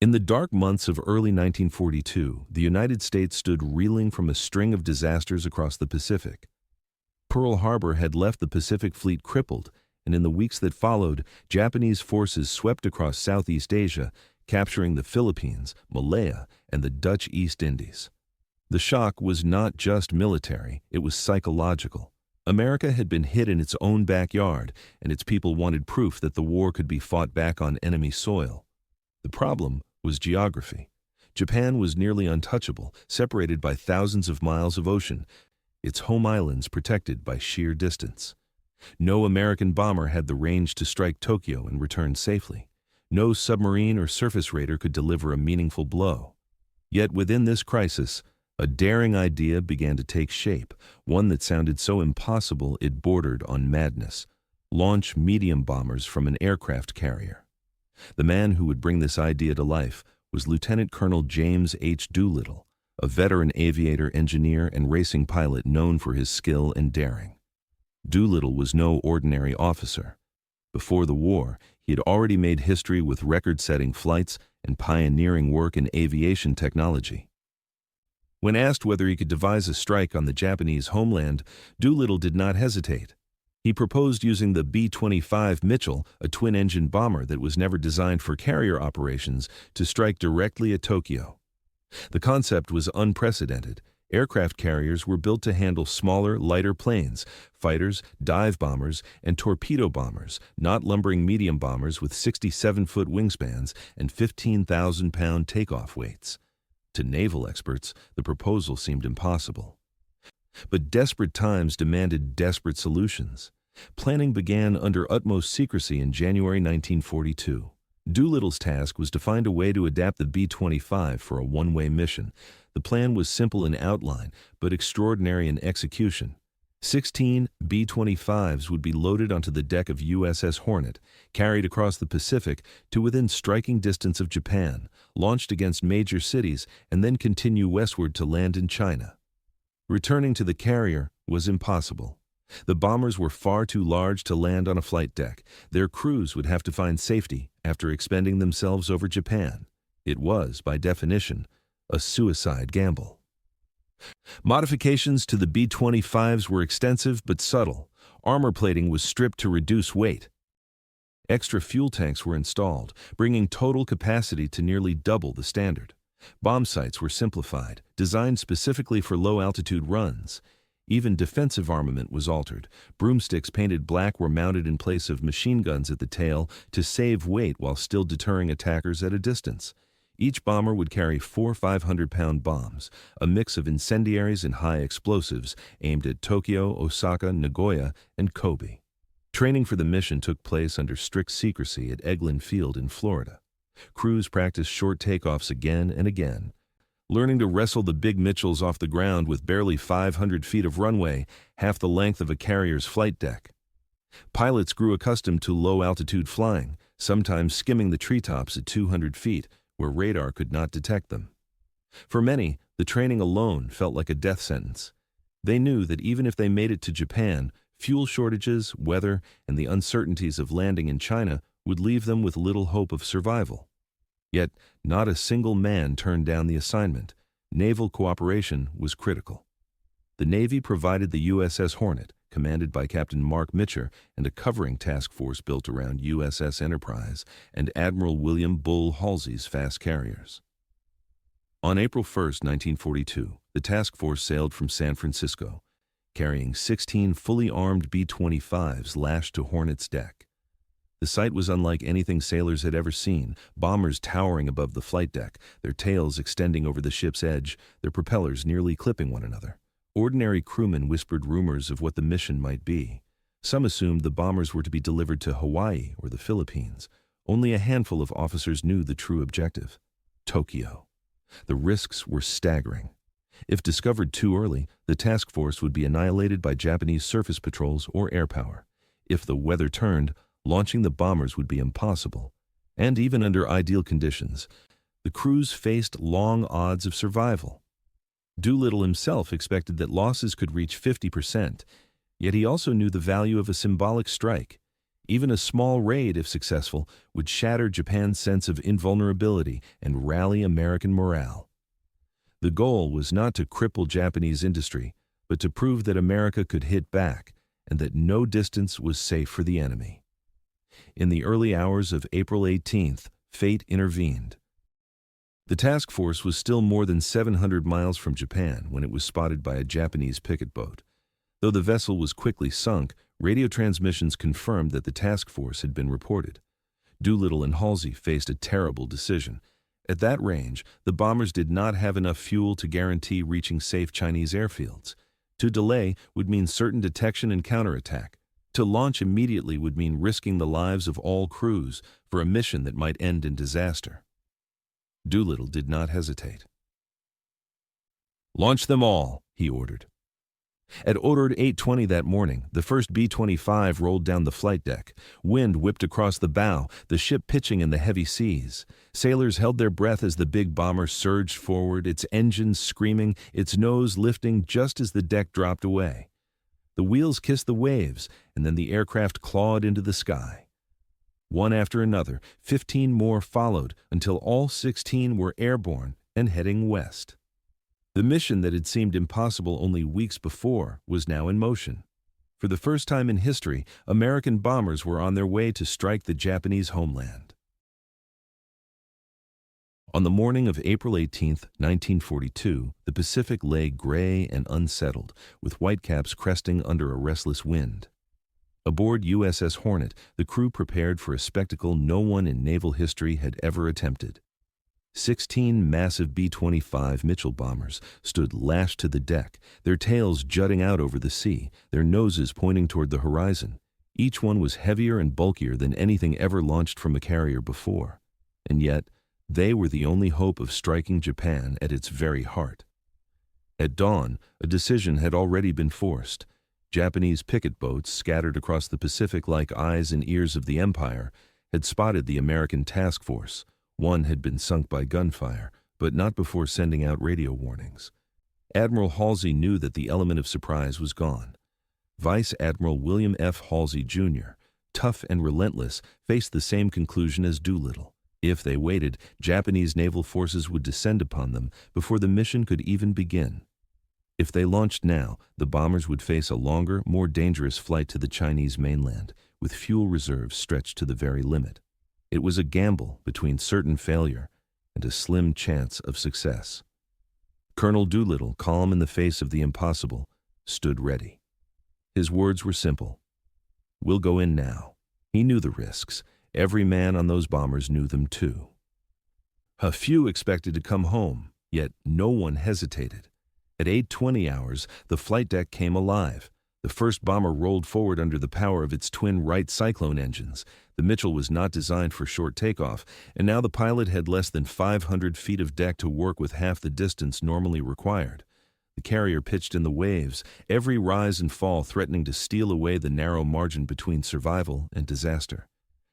In the dark months of early 1942, the United States stood reeling from a string of disasters across the Pacific. Pearl Harbor had left the Pacific Fleet crippled, and in the weeks that followed, Japanese forces swept across Southeast Asia, capturing the Philippines, Malaya, and the Dutch East Indies. The shock was not just military, it was psychological. America had been hit in its own backyard, and its people wanted proof that the war could be fought back on enemy soil. The problem was geography. Japan was nearly untouchable, separated by thousands of miles of ocean, its home islands protected by sheer distance. No American bomber had the range to strike Tokyo and return safely. No submarine or surface raider could deliver a meaningful blow. Yet within this crisis, a daring idea began to take shape, one that sounded so impossible it bordered on madness: launch medium bombers from an aircraft carrier. The man who would bring this idea to life was Lieutenant Colonel James H. Doolittle, a veteran aviator, engineer, and racing pilot known for his skill and daring. Doolittle was no ordinary officer. Before the war, he had already made history with record-setting flights and pioneering work in aviation technology. When asked whether he could devise a strike on the Japanese homeland, Doolittle did not hesitate. He proposed using the B-25 Mitchell, a twin-engine bomber that was never designed for carrier operations, to strike directly at Tokyo. The concept was unprecedented. Aircraft carriers were built to handle smaller, lighter planes, fighters, dive bombers, and torpedo bombers, not lumbering medium bombers with 67-foot wingspans and 15,000-pound takeoff weights. To naval experts, the proposal seemed impossible. But desperate times demanded desperate solutions. Planning began under utmost secrecy in January 1942. Doolittle's task was to find a way to adapt the B-25 for a one-way mission. The plan was simple in outline, but extraordinary in execution. 16 B-25s would be loaded onto the deck of USS Hornet, carried across the Pacific to within striking distance of Japan, launched against major cities, and then continue westward to land in China. Returning to the carrier was impossible. The bombers were far too large to land on a flight deck. Their crews would have to find safety after expending themselves over Japan. It was, by definition, a suicide gamble. Modifications to the B-25s were extensive but subtle. Armor plating was stripped to reduce weight. Extra fuel tanks were installed, bringing total capacity to nearly double the standard. Bomb sights were simplified, designed specifically for low-altitude runs. Even defensive armament was altered. Broomsticks painted black were mounted in place of machine guns at the tail to save weight while still deterring attackers at a distance. Each bomber would carry 4 500-pound bombs, a mix of incendiaries and high explosives aimed at Tokyo, Osaka, Nagoya, and Kobe. Training for the mission took place under strict secrecy at Eglin Field in Florida. Crews practiced short takeoffs again and again, learning to wrestle the big Mitchells off the ground with barely 500 feet of runway, half the length of a carrier's flight deck. Pilots grew accustomed to low-altitude flying, sometimes skimming the treetops at 200 feet, where radar could not detect them. For many, the training alone felt like a death sentence. They knew that even if they made it to Japan, fuel shortages, weather, and the uncertainties of landing in China would leave them with little hope of survival. Yet, not a single man turned down the assignment. Naval cooperation was critical. The Navy provided the USS Hornet, commanded by Captain Mark Mitcher, and a covering task force built around USS Enterprise and Admiral William Bull Halsey's fast carriers. On April 1, 1942, the task force sailed from San Francisco, carrying 16 fully armed B-25s lashed to Hornet's deck. The sight was unlike anything sailors had ever seen, bombers towering above the flight deck, their tails extending over the ship's edge, their propellers nearly clipping one another. Ordinary crewmen whispered rumors of what the mission might be. Some assumed the bombers were to be delivered to Hawaii or the Philippines. Only a handful of officers knew the true objective: Tokyo. The risks were staggering. If discovered too early, the task force would be annihilated by Japanese surface patrols or air power. If the weather turned, launching the bombers would be impossible. And even under ideal conditions, the crews faced long odds of survival. Doolittle himself expected that losses could reach 50%, yet he also knew the value of a symbolic strike. Even a small raid, if successful, would shatter Japan's sense of invulnerability and rally American morale. The goal was not to cripple Japanese industry, but to prove that America could hit back and that no distance was safe for the enemy. In the early hours of April 18th, fate intervened. The task force was still more than 700 miles from Japan when it was spotted by a Japanese picket boat. Though the vessel was quickly sunk, radio transmissions confirmed that the task force had been reported. Doolittle and Halsey faced a terrible decision. At that range, the bombers did not have enough fuel to guarantee reaching safe Chinese airfields. To delay would mean certain detection and counterattack. To launch immediately would mean risking the lives of all crews for a mission that might end in disaster. Doolittle did not hesitate. "Launch them all," he ordered. At ordered 8:20 that morning, the first B-25 rolled down the flight deck. Wind whipped across the bow, the ship pitching in the heavy seas. Sailors held their breath as the big bomber surged forward, its engines screaming, its nose lifting just as the deck dropped away. The wheels kissed the waves, and then the aircraft clawed into the sky. One after another, 15 more followed until all 16 were airborne and heading west. The mission that had seemed impossible only weeks before was now in motion. For the first time in history, American bombers were on their way to strike the Japanese homeland. On the morning of April 18, 1942, the Pacific lay gray and unsettled, with whitecaps cresting under a restless wind. Aboard USS Hornet, the crew prepared for a spectacle no one in naval history had ever attempted. 16 massive B-25 Mitchell bombers stood lashed to the deck, their tails jutting out over the sea, their noses pointing toward the horizon. Each one was heavier and bulkier than anything ever launched from a carrier before. And yet, they were the only hope of striking Japan at its very heart. At dawn, a decision had already been forced. Japanese picket boats, scattered across the Pacific like eyes and ears of the Empire, had spotted the American task force. One had been sunk by gunfire, but not before sending out radio warnings. Admiral Halsey knew that the element of surprise was gone. Vice Admiral William F. Halsey, Jr., tough and relentless, faced the same conclusion as Doolittle. If they waited, Japanese naval forces would descend upon them before the mission could even begin. If they launched now, the bombers would face a longer, more dangerous flight to the Chinese mainland, with fuel reserves stretched to the very limit. It was a gamble between certain failure and a slim chance of success. Colonel Doolittle, calm in the face of the impossible, stood ready. His words were simple. "We'll go in now." He knew the risks. Every man on those bombers knew them too. A few expected to come home, yet no one hesitated. At 8:20 hours, the flight deck came alive. The first bomber rolled forward under the power of its twin Wright Cyclone engines. The Mitchell was not designed for short takeoff, and now the pilot had less than 500 feet of deck to work with, half the distance normally required. The carrier pitched in the waves, every rise and fall threatening to steal away the narrow margin between survival and disaster.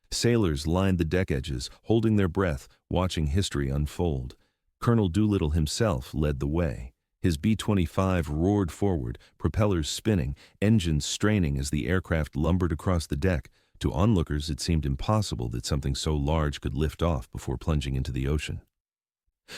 Sailors lined the deck edges, holding their breath, watching history unfold. Colonel Doolittle himself led the way. His B-25 roared forward, propellers spinning, engines straining as the aircraft lumbered across the deck. To onlookers, it seemed impossible that something so large could lift off before plunging into the ocean.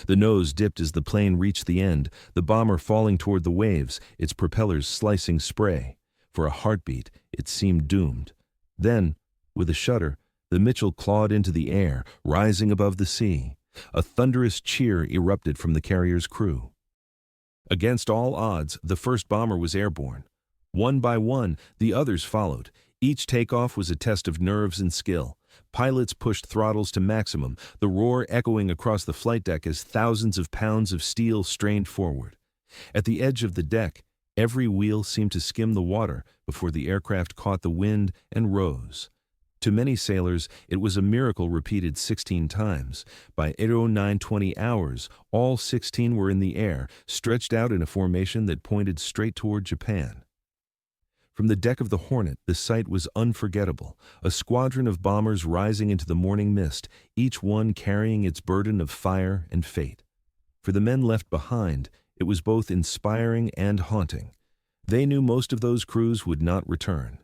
The nose dipped as the plane reached the end, the bomber falling toward the waves, its propellers slicing spray. For a heartbeat, it seemed doomed. Then, with a shudder, the Mitchell clawed into the air, rising above the sea. A thunderous cheer erupted from the carrier's crew. Against all odds, the first bomber was airborne. One by one, the others followed. Each takeoff was a test of nerves and skill. Pilots pushed throttles to maximum, the roar echoing across the flight deck as thousands of pounds of steel strained forward. At the edge of the deck, every wheel seemed to skim the water before the aircraft caught the wind and rose. To many sailors, it was a miracle repeated 16 times. By 8:09:20 hours, all 16 were in the air, stretched out in a formation that pointed straight toward Japan. From the deck of the Hornet, the sight was unforgettable. A squadron of bombers rising into the morning mist, each one carrying its burden of fire and fate. For the men left behind, it was both inspiring and haunting. They knew most of those crews would not return.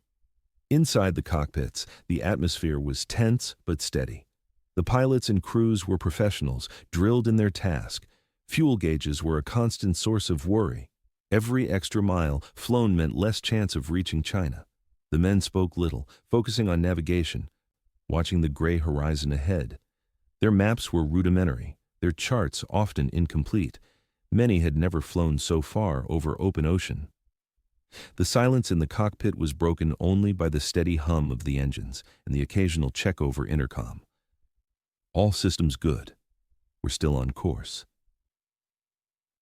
Inside the cockpits, the atmosphere was tense but steady. The pilots and crews were professionals, drilled in their task. Fuel gauges were a constant source of worry. Every extra mile flown meant less chance of reaching China. The men spoke little, focusing on navigation, watching the gray horizon ahead. Their maps were rudimentary, their charts often incomplete. Many had never flown so far over open ocean. The silence in the cockpit was broken only by the steady hum of the engines and the occasional check over intercom. All systems good. We're still on course.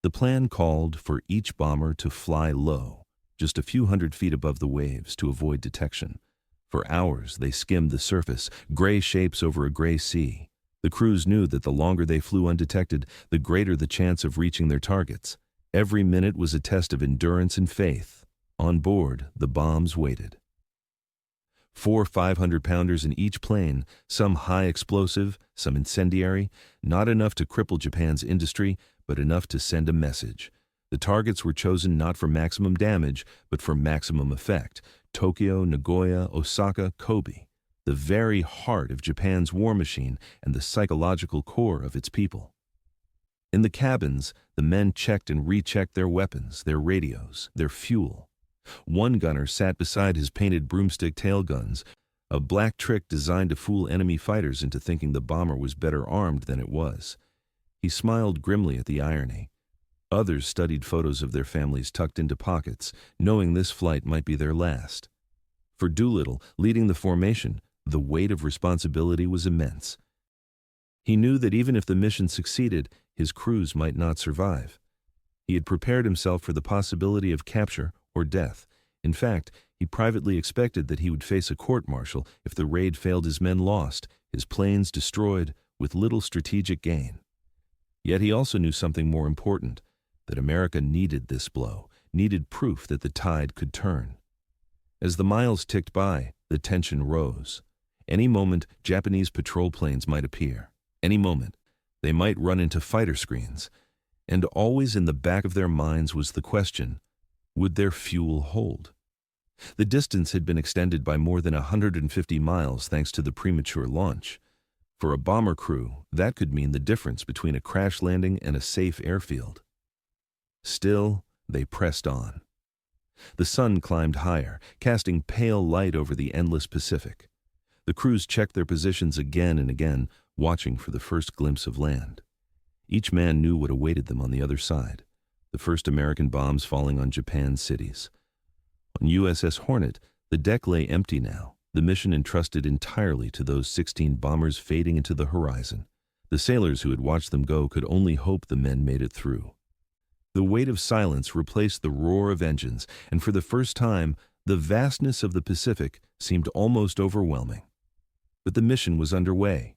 The plan called for each bomber to fly low, just a few hundred feet above the waves to avoid detection. For hours they skimmed the surface, gray shapes over a gray sea. The crews knew that the longer they flew undetected, the greater the chance of reaching their targets. Every minute was a test of endurance and faith. On board, the bombs waited. 4 500-pounders in each plane, some high explosive, some incendiary, not enough to cripple Japan's industry, but enough to send a message. The targets were chosen not for maximum damage, but for maximum effect. Tokyo, Nagoya, Osaka, Kobe. The very heart of Japan's war machine and the psychological core of its people. In the cabins, the men checked and rechecked their weapons, their radios, their fuel. One gunner sat beside his painted broomstick tail guns, a black trick designed to fool enemy fighters into thinking the bomber was better armed than it was. He smiled grimly at the irony. Others studied photos of their families tucked into pockets, knowing this flight might be their last. For Doolittle, leading the formation, the weight of responsibility was immense. He knew that even if the mission succeeded, his crews might not survive. He had prepared himself for the possibility of capture or death. In fact, he privately expected that he would face a court-martial if the raid failed, his men lost, his planes destroyed, with little strategic gain. Yet he also knew something more important, that America needed this blow, needed proof that the tide could turn. As the miles ticked by, the tension rose. Any moment, Japanese patrol planes might appear. Any moment, they might run into fighter screens. And always in the back of their minds was the question, would their fuel hold? The distance had been extended by more than 150 miles thanks to the premature launch. For a bomber crew, that could mean the difference between a crash landing and a safe airfield. Still, they pressed on. The sun climbed higher, casting pale light over the endless Pacific. The crews checked their positions again and again, watching for the first glimpse of land. Each man knew what awaited them on the other side, the first American bombs falling on Japan's cities. On USS Hornet, the deck lay empty now, the mission entrusted entirely to those 16 bombers fading into the horizon. The sailors who had watched them go could only hope the men made it through. The weight of silence replaced the roar of engines, and for the first time, the vastness of the Pacific seemed almost overwhelming. But the mission was underway.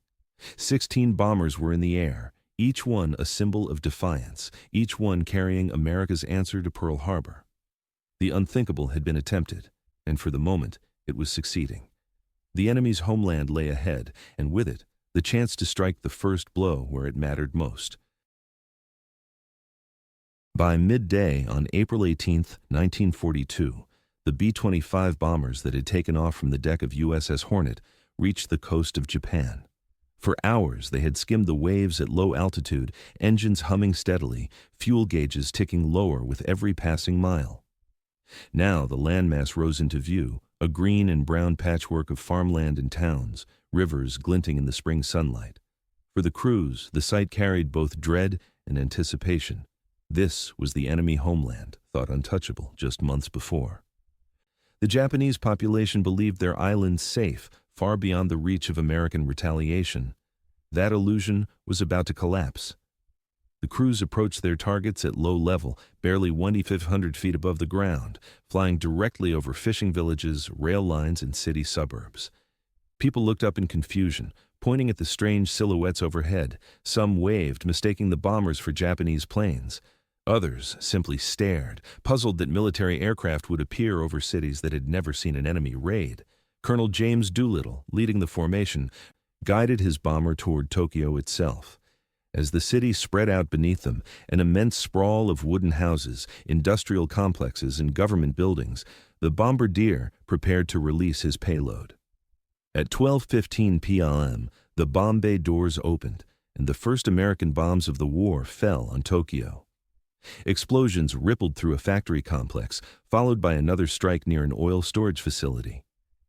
16 bombers were in the air, each one a symbol of defiance, each one carrying America's answer to Pearl Harbor. The unthinkable had been attempted, and for the moment, it was succeeding. The enemy's homeland lay ahead, and with it, the chance to strike the first blow where it mattered most. By midday on April 18, 1942, the B-25 bombers that had taken off from the deck of USS Hornet reached the coast of Japan. For hours they had skimmed the waves at low altitude, engines humming steadily, fuel gauges ticking lower with every passing mile. Now the landmass rose into view, a green and brown patchwork of farmland and towns, rivers glinting in the spring sunlight. For the crews, the sight carried both dread and anticipation. This was the enemy homeland, thought untouchable just months before. The Japanese population believed their island safe, far beyond the reach of American retaliation. That illusion was about to collapse. The crews approached their targets at low level, barely 2,500 feet above the ground, flying directly over fishing villages, rail lines, and city suburbs. People looked up in confusion, pointing at the strange silhouettes overhead. Some waved, mistaking the bombers for Japanese planes. Others simply stared, puzzled that military aircraft would appear over cities that had never seen an enemy raid. Colonel James Doolittle, leading the formation, guided his bomber toward Tokyo itself. As the city spread out beneath them, an immense sprawl of wooden houses, industrial complexes, and government buildings, the bombardier prepared to release his payload. At 12:15 p.m., the bomb bay doors opened, and the first American bombs of the war fell on Tokyo. Explosions rippled through a factory complex, followed by another strike near an oil storage facility.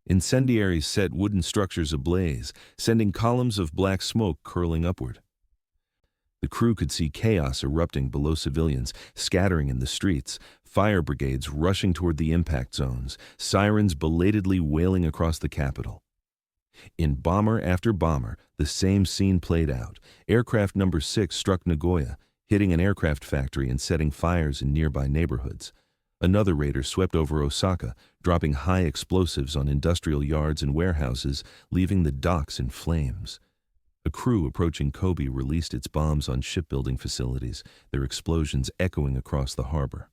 Incendiaries set wooden structures ablaze, sending columns of black smoke curling upward. The crew could see chaos erupting below civilians, scattering in the streets, fire brigades rushing toward the impact zones, sirens belatedly wailing across the capital. In bomber after bomber, the same scene played out. Aircraft number 6 struck Nagoya, hitting an aircraft factory and setting fires in nearby neighborhoods. Another raider swept over Osaka, dropping high explosives on industrial yards and warehouses, leaving the docks in flames. A crew approaching Kobe released its bombs on shipbuilding facilities, their explosions echoing across the harbor.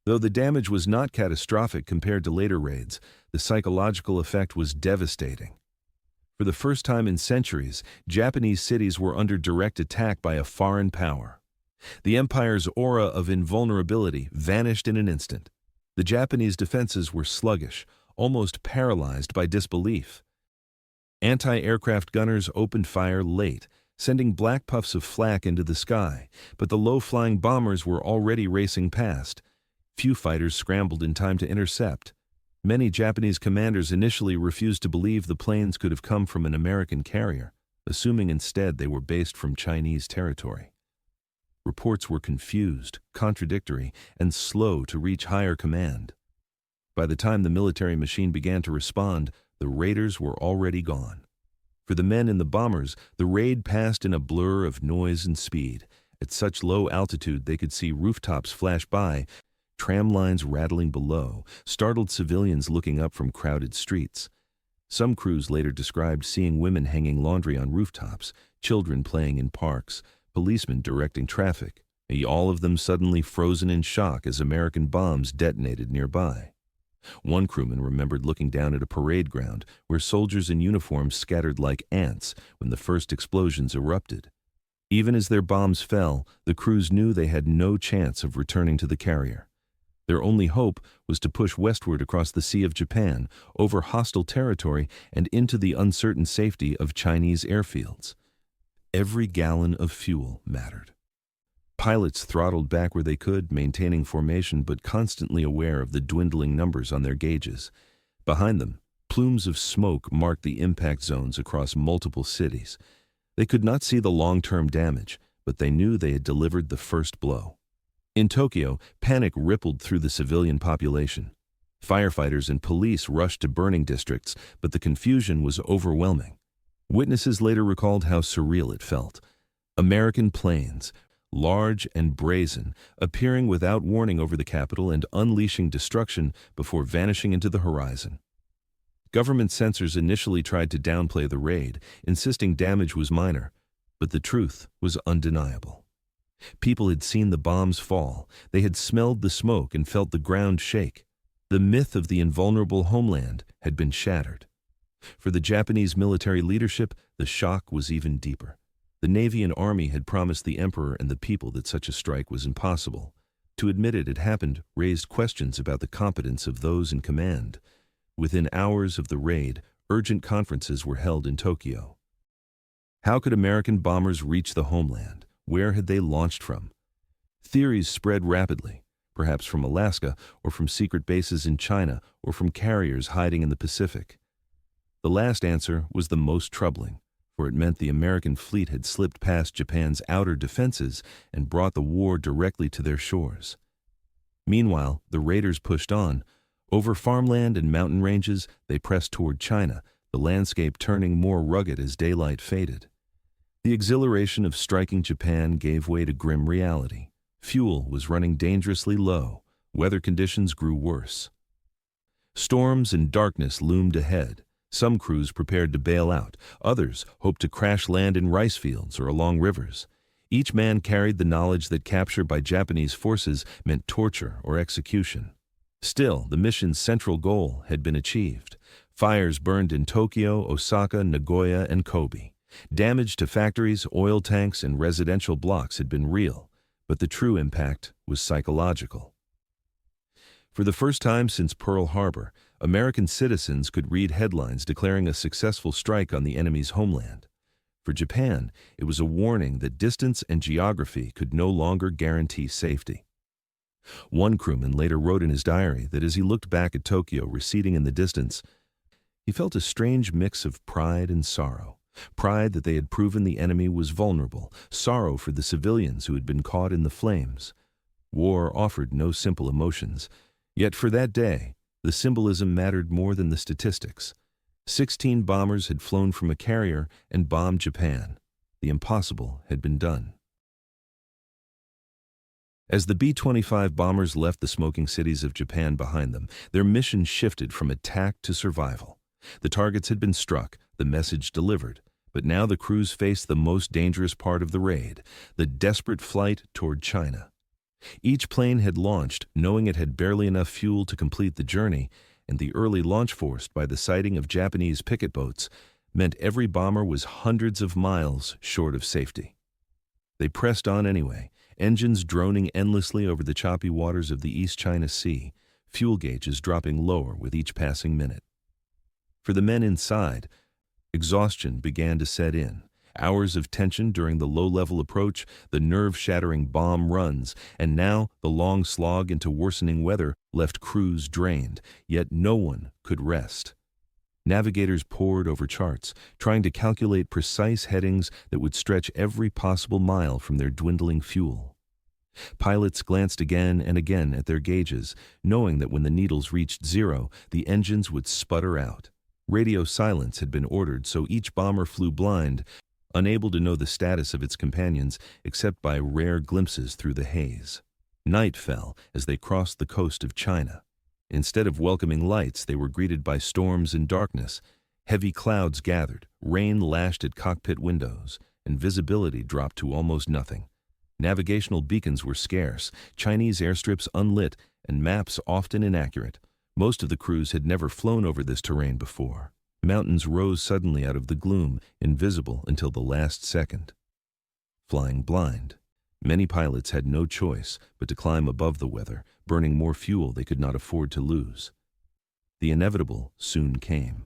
Though the damage was not catastrophic compared to later raids, the psychological effect was devastating. For the first time in centuries, Japanese cities were under direct attack by a foreign power. The empire's aura of invulnerability vanished in an instant. The Japanese defenses were sluggish, almost paralyzed by disbelief. Anti-aircraft gunners opened fire late, sending black puffs of flak into the sky, but the low-flying bombers were already racing past. Few fighters scrambled in time to intercept. Many Japanese commanders initially refused to believe the planes could have come from an American carrier, assuming instead they were based from Chinese territory. Reports were confused, contradictory, and slow to reach higher command. By the time the military machine began to respond, the raiders were already gone. For the men in the bombers, the raid passed in a blur of noise and speed. At such low altitude they could see rooftops flash by, tram lines rattling below, startled civilians looking up from crowded streets. Some crews later described seeing women hanging laundry on rooftops, children playing in parks, policemen directing traffic, all of them suddenly frozen in shock as American bombs detonated nearby. One crewman remembered looking down at a parade ground where soldiers in uniform scattered like ants when the first explosions erupted. Even as their bombs fell, the crews knew they had no chance of returning to the carrier. Their only hope was to push westward across the Sea of Japan, over hostile territory, and into the uncertain safety of Chinese airfields. Every gallon of fuel mattered. Pilots throttled back where they could, maintaining formation but constantly aware of the dwindling numbers on their gauges. Behind them, plumes of smoke marked the impact zones across multiple cities. They could not see the long-term damage, but they knew they had delivered the first blow. In Tokyo, panic rippled through the civilian population. Firefighters and police rushed to burning districts, but the confusion was overwhelming. Witnesses later recalled how surreal it felt. American planes, large and brazen, appearing without warning over the capital and unleashing destruction before vanishing into the horizon. Government censors initially tried to downplay the raid, insisting damage was minor, but the truth was undeniable. People had seen the bombs fall, they had smelled the smoke and felt the ground shake. The myth of the invulnerable homeland had been shattered. For the Japanese military leadership, the shock was even deeper. The Navy and Army had promised the Emperor and the people that such a strike was impossible. To admit it had happened raised questions about the competence of those in command. Within hours of the raid, urgent conferences were held in Tokyo. How could American bombers reach the homeland? Where had they launched from? Theories spread rapidly, perhaps from Alaska, or from secret bases in China, or from carriers hiding in the Pacific. The last answer was the most troubling, for it meant the American fleet had slipped past Japan's outer defenses and brought the war directly to their shores. Meanwhile, the raiders pushed on. Over farmland and mountain ranges, they pressed toward China, the landscape turning more rugged as daylight faded. The exhilaration of striking Japan gave way to grim reality. Fuel was running dangerously low. Weather conditions grew worse. Storms and darkness loomed ahead. Some crews prepared to bail out. Others hoped to crash land in rice fields or along rivers. Each man carried the knowledge that capture by Japanese forces meant torture or execution. Still, the mission's central goal had been achieved. Fires burned in Tokyo, Osaka, Nagoya, and Kobe. Damage to factories, oil tanks, and residential blocks had been real, but the true impact was psychological. For the first time since Pearl Harbor, American citizens could read headlines declaring a successful strike on the enemy's homeland. For Japan, it was a warning that distance and geography could no longer guarantee safety. One crewman later wrote in his diary that as he looked back at Tokyo receding in the distance, he felt a strange mix of pride and sorrow. Pride that they had proven the enemy was vulnerable, sorrow for the civilians who had been caught in the flames. War offered no simple emotions, yet for that day, the symbolism mattered more than the statistics. 16 bombers had flown from a carrier and bombed Japan. The impossible had been done. As the B-25 bombers left the smoking cities of Japan behind them, their mission shifted from attack to survival. The targets had been struck, the message delivered, but now the crews faced the most dangerous part of the raid, the desperate flight toward China. Each plane had launched, knowing it had barely enough fuel to complete the journey, and the early launch forced by the sighting of Japanese picket boats meant every bomber was hundreds of miles short of safety. They pressed on anyway, engines droning endlessly over the choppy waters of the East China Sea, fuel gauges dropping lower with each passing minute. For the men inside, exhaustion began to set in. Hours of tension during the low-level approach, the nerve-shattering bomb runs, and now the long slog into worsening weather left crews drained, yet no one could rest. Navigators pored over charts, trying to calculate precise headings that would stretch every possible mile from their dwindling fuel. Pilots glanced again and again at their gauges, knowing that when the needles reached zero, the engines would sputter out. Radio silence had been ordered, so each bomber flew blind, unable to know the status of its companions except by rare glimpses through the haze. Night fell as they crossed the coast of China. Instead of welcoming lights, they were greeted by storms and darkness. Heavy clouds gathered, rain lashed at cockpit windows, and visibility dropped to almost nothing. Navigational beacons were scarce, Chinese airstrips unlit, and maps often inaccurate. Most of the crews had never flown over this terrain before. Mountains rose suddenly out of the gloom, invisible until the last second. Flying blind. Many pilots had no choice but to climb above the weather, burning more fuel they could not afford to lose. The inevitable soon came.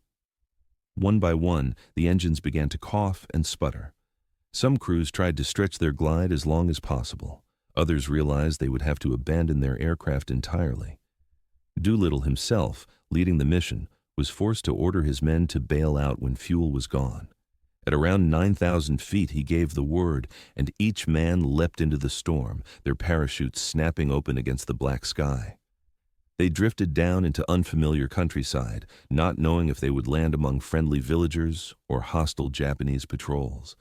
One by one, the engines began to cough and sputter. Some crews tried to stretch their glide as long as possible. Others realized they would have to abandon their aircraft entirely. Doolittle himself, leading the mission, was forced to order his men to bail out when fuel was gone. At around 9,000 feet, he gave the word, and each man leapt into the storm, their parachutes snapping open against the black sky. They drifted down into unfamiliar countryside, not knowing if they would land among friendly villagers or hostile Japanese patrols.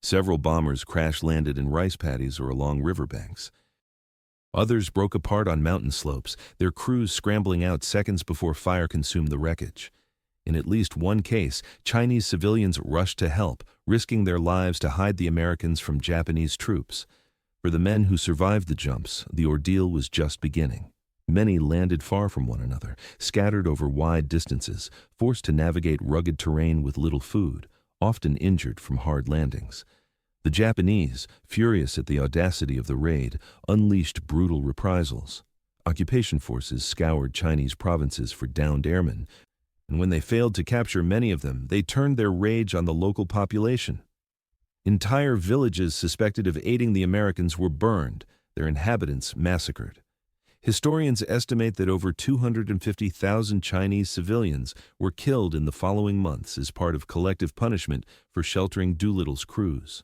Several bombers crash-landed in rice paddies or along riverbanks. Others broke apart on mountain slopes, their crews scrambling out seconds before fire consumed the wreckage. In at least one case, Chinese civilians rushed to help, risking their lives to hide the Americans from Japanese troops. For the men who survived the jumps, the ordeal was just beginning. Many landed far from one another, scattered over wide distances, forced to navigate rugged terrain with little food, often injured from hard landings. The Japanese, furious at the audacity of the raid, unleashed brutal reprisals. Occupation forces scoured Chinese provinces for downed airmen, and when they failed to capture many of them, they turned their rage on the local population. Entire villages suspected of aiding the Americans were burned, their inhabitants massacred. Historians estimate that over 250,000 Chinese civilians were killed in the following months as part of collective punishment for sheltering Doolittle's crews.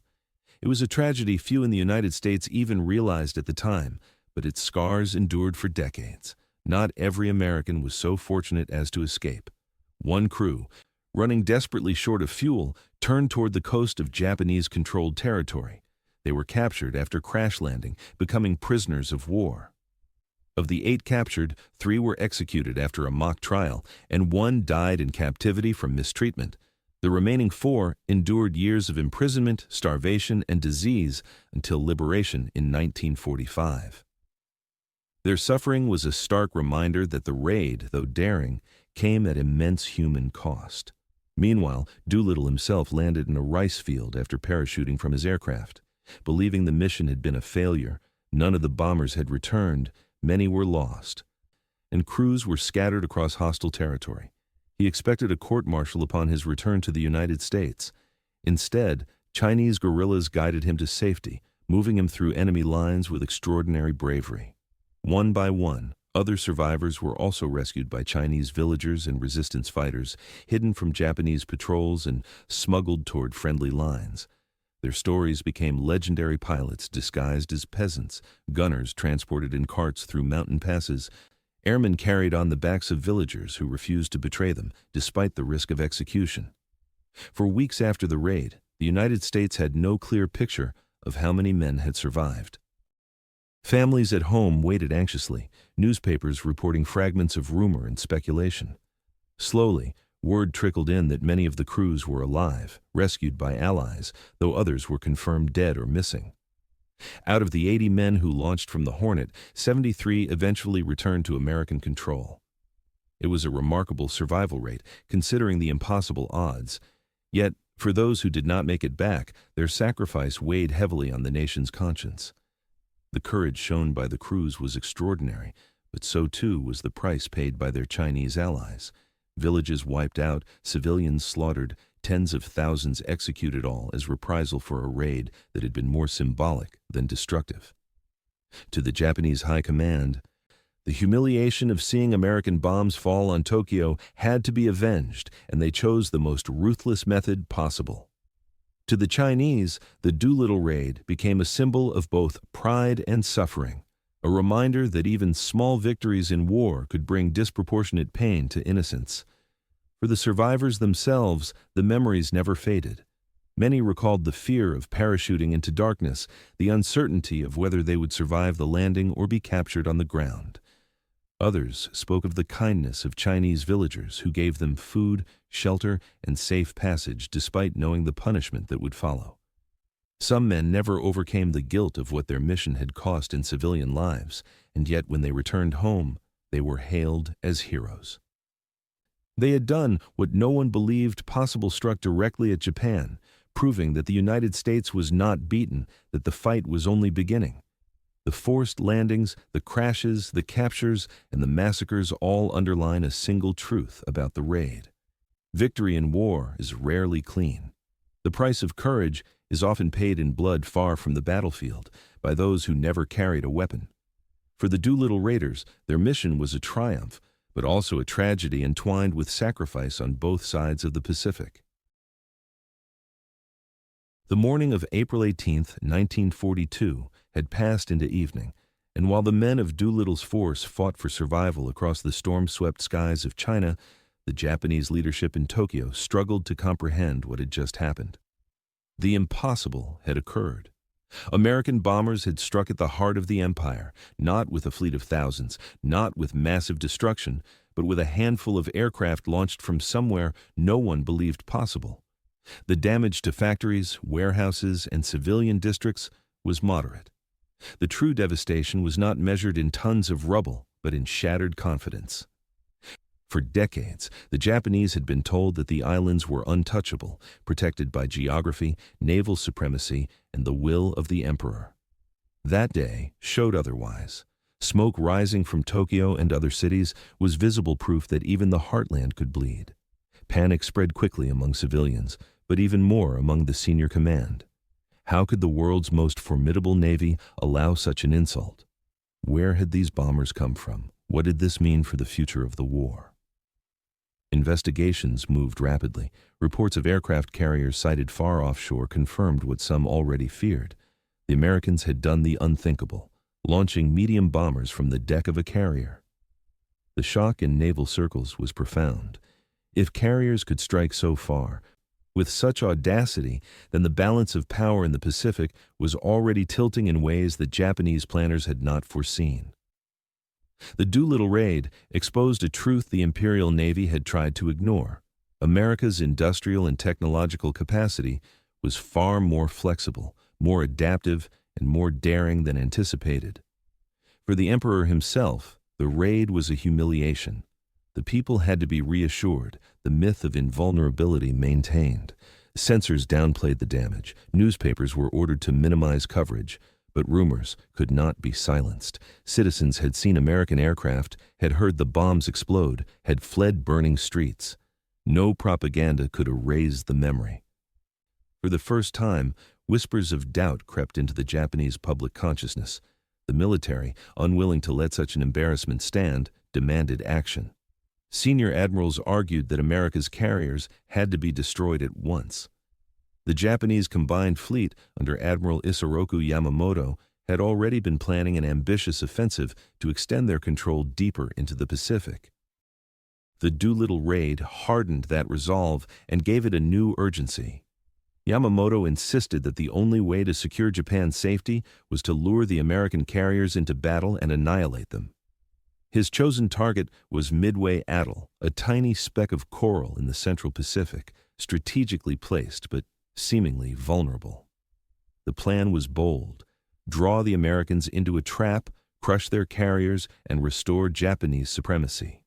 It was a tragedy few in the United States even realized at the time, but its scars endured for decades. Not every American was so fortunate as to escape. One crew, running desperately short of fuel, turned toward the coast of Japanese-controlled territory. They were captured after crash landing, becoming prisoners of war. Of the 8 captured, 3 were executed after a mock trial, and 1 died in captivity from mistreatment. The remaining 4 endured years of imprisonment, starvation, and disease until liberation in 1945. Their suffering was a stark reminder that the raid, though daring, came at immense human cost. Meanwhile, Doolittle himself landed in a rice field after parachuting from his aircraft. Believing the mission had been a failure, none of the bombers had returned, many were lost, and crews were scattered across hostile territory. He expected a court-martial upon his return to the United States. Instead, Chinese guerrillas guided him to safety, moving him through enemy lines with extraordinary bravery. One by one, other survivors were also rescued by Chinese villagers and resistance fighters, hidden from Japanese patrols and smuggled toward friendly lines. Their stories became legendary pilots disguised as peasants, gunners transported in carts through mountain passes, airmen carried on the backs of villagers who refused to betray them, despite the risk of execution. For weeks after the raid, the United States had no clear picture of how many men had survived. Families at home waited anxiously, newspapers reporting fragments of rumor and speculation. Slowly, word trickled in that many of the crews were alive, rescued by allies, though others were confirmed dead or missing. Out of the 80 men who launched from the Hornet, 73 eventually returned to American control. It was a remarkable survival rate, considering the impossible odds. Yet, for those who did not make it back, their sacrifice weighed heavily on the nation's conscience. The courage shown by the crews was extraordinary, but so too was the price paid by their Chinese allies. Villages wiped out, civilians slaughtered, tens of thousands executed, all as reprisal for a raid that had been more symbolic than destructive. To the Japanese High Command, the humiliation of seeing American bombs fall on Tokyo had to be avenged, and they chose the most ruthless method possible. To the Chinese, the Doolittle Raid became a symbol of both pride and suffering, a reminder that even small victories in war could bring disproportionate pain to innocents. For the survivors themselves, the memories never faded. Many recalled the fear of parachuting into darkness, the uncertainty of whether they would survive the landing or be captured on the ground. Others spoke of the kindness of Chinese villagers who gave them food, shelter, and safe passage despite knowing the punishment that would follow. Some men never overcame the guilt of what their mission had cost in civilian lives, and yet when they returned home, they were hailed as heroes. They had done what no one believed possible, struck directly at Japan, proving that the United States was not beaten, that the fight was only beginning. The forced landings, the crashes, the captures, and the massacres all underline a single truth about the raid. Victory in war is rarely clean. The price of courage is often paid in blood far from the battlefield, by those who never carried a weapon. For the Doolittle Raiders, their mission was a triumph, but also a tragedy entwined with sacrifice on both sides of the Pacific. The morning of April 18, 1942, had passed into evening, and while the men of Doolittle's force fought for survival across the storm-swept skies of China, the Japanese leadership in Tokyo struggled to comprehend what had just happened. The impossible had occurred. American bombers had struck at the heart of the empire, not with a fleet of thousands, not with massive destruction, but with a handful of aircraft launched from somewhere no one believed possible. The damage to factories, warehouses, and civilian districts was moderate. The true devastation was not measured in tons of rubble, but in shattered confidence. For decades, the Japanese had been told that the islands were untouchable, protected by geography, naval supremacy, and the will of the emperor. That day showed otherwise. Smoke rising from Tokyo and other cities was visible proof that even the heartland could bleed. Panic spread quickly among civilians, but even more among the senior command. How could the world's most formidable navy allow such an insult? Where had these bombers come from? What did this mean for the future of the war? Investigations moved rapidly. Reports of aircraft carriers sighted far offshore confirmed what some already feared. The Americans had done the unthinkable, launching medium bombers from the deck of a carrier. The shock in naval circles was profound. If carriers could strike so far, with such audacity, then the balance of power in the Pacific was already tilting in ways that Japanese planners had not foreseen. The Doolittle Raid exposed a truth the Imperial Navy had tried to ignore. America's industrial and technological capacity was far more flexible, more adaptive, and more daring than anticipated. For the Emperor himself, the raid was a humiliation. The people had to be reassured, the myth of invulnerability maintained. Censors downplayed the damage, newspapers were ordered to minimize coverage, but rumors could not be silenced. Citizens had seen American aircraft, had heard the bombs explode, had fled burning streets. No propaganda could erase the memory. For the first time, whispers of doubt crept into the Japanese public consciousness. The military, unwilling to let such an embarrassment stand, demanded action. Senior admirals argued that America's carriers had to be destroyed at once. The Japanese combined fleet under Admiral Isoroku Yamamoto had already been planning an ambitious offensive to extend their control deeper into the Pacific. The Doolittle Raid hardened that resolve and gave it a new urgency. Yamamoto insisted that the only way to secure Japan's safety was to lure the American carriers into battle and annihilate them. His chosen target was Midway Atoll, a tiny speck of coral in the Central Pacific, strategically placed but seemingly vulnerable. The plan was bold: draw the Americans into a trap, crush their carriers, and restore Japanese supremacy.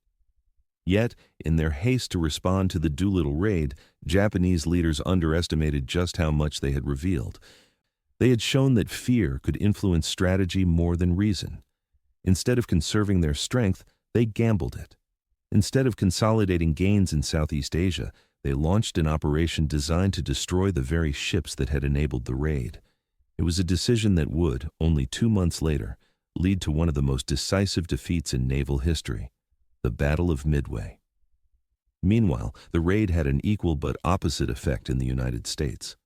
Yet, in their haste to respond to the Doolittle Raid, Japanese leaders underestimated just how much they had revealed. They had shown that fear could influence strategy more than reason. Instead of conserving their strength, they gambled it. Instead of consolidating gains in Southeast Asia, they launched an operation designed to destroy the very ships that had enabled the raid. It was a decision that would, only 2 months later, lead to one of the most decisive defeats in naval history, the Battle of Midway. Meanwhile, the raid had an equal but opposite effect in the United States.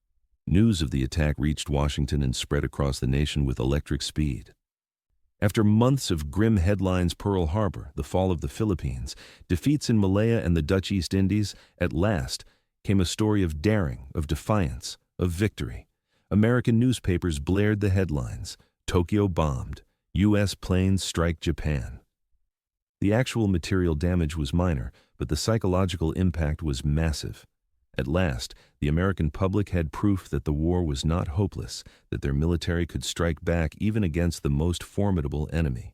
News of the attack reached Washington and spread across the nation with electric speed. After months of grim headlines, Pearl Harbor, the fall of the Philippines, defeats in Malaya and the Dutch East Indies, at last came a story of daring, of defiance, of victory. American newspapers blared the headlines: Tokyo bombed, U.S. planes strike Japan. The actual material damage was minor, but the psychological impact was massive. At last, the American public had proof that the war was not hopeless, that their military could strike back even against the most formidable enemy.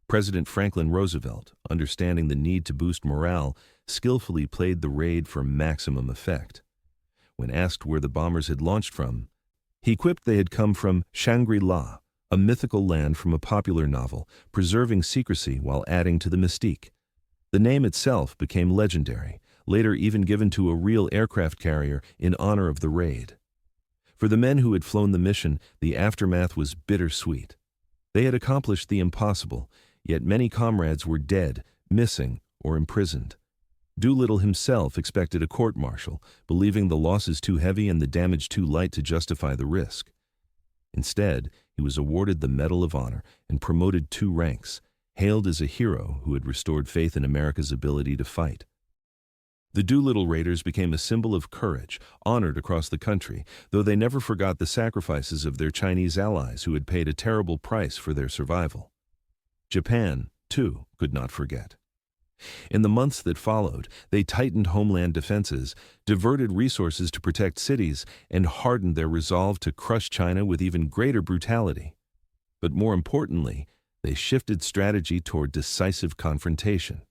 President Franklin Roosevelt, understanding the need to boost morale, skillfully played the raid for maximum effect. When asked where the bombers had launched from, he quipped they had come from Shangri-La, a mythical land from a popular novel, preserving secrecy while adding to the mystique. The name itself became legendary, later even given to a real aircraft carrier in honor of the raid. For the men who had flown the mission, the aftermath was bittersweet. They had accomplished the impossible, yet many comrades were dead, missing, or imprisoned. Doolittle himself expected a court-martial, believing the losses too heavy and the damage too light to justify the risk. Instead, he was awarded the Medal of Honor and promoted 2 ranks, hailed as a hero who had restored faith in America's ability to fight. The Doolittle Raiders became a symbol of courage, honored across the country, though they never forgot the sacrifices of their Chinese allies who had paid a terrible price for their survival. Japan, too, could not forget. In the months that followed, they tightened homeland defenses, diverted resources to protect cities, and hardened their resolve to crush China with even greater brutality. But more importantly, they shifted strategy toward decisive confrontation.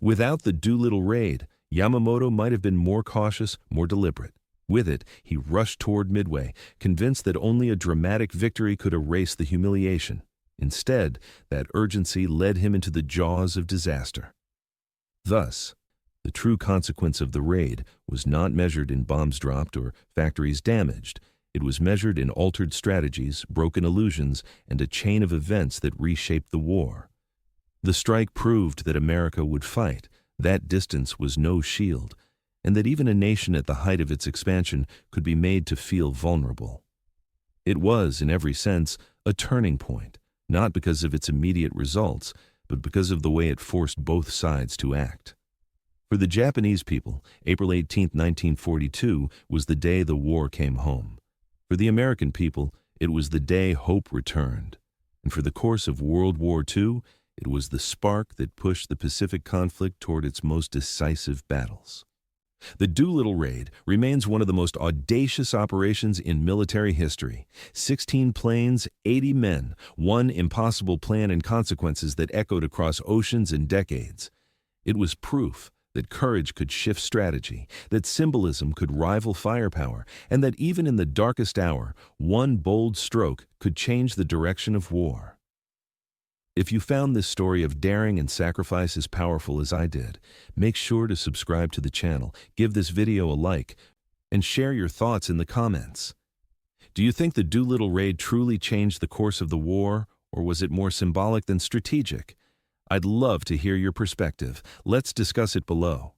Without the Doolittle Raid, Yamamoto might have been more cautious, more deliberate. With it, he rushed toward Midway, convinced that only a dramatic victory could erase the humiliation. Instead, that urgency led him into the jaws of disaster. Thus, the true consequence of the raid was not measured in bombs dropped or factories damaged. It was measured in altered strategies, broken illusions, and a chain of events that reshaped the war. The strike proved that America would fight, that distance was no shield, and that even a nation at the height of its expansion could be made to feel vulnerable. It was, in every sense, a turning point, not because of its immediate results, but because of the way it forced both sides to act. For the Japanese people, April 18, 1942, was the day the war came home. For the American people, it was the day hope returned. And for the course of World War II, it was the spark that pushed the Pacific conflict toward its most decisive battles. The Doolittle Raid remains one of the most audacious operations in military history. 16 planes, 80 men, one impossible plan and consequences that echoed across oceans and decades. It was proof that courage could shift strategy, that symbolism could rival firepower, and that even in the darkest hour, one bold stroke could change the direction of war. If you found this story of daring and sacrifice as powerful as I did, make sure to subscribe to the channel, give this video a like, and share your thoughts in the comments. Do you think the Doolittle Raid truly changed the course of the war, or was it more symbolic than strategic? I'd love to hear your perspective. Let's discuss it below.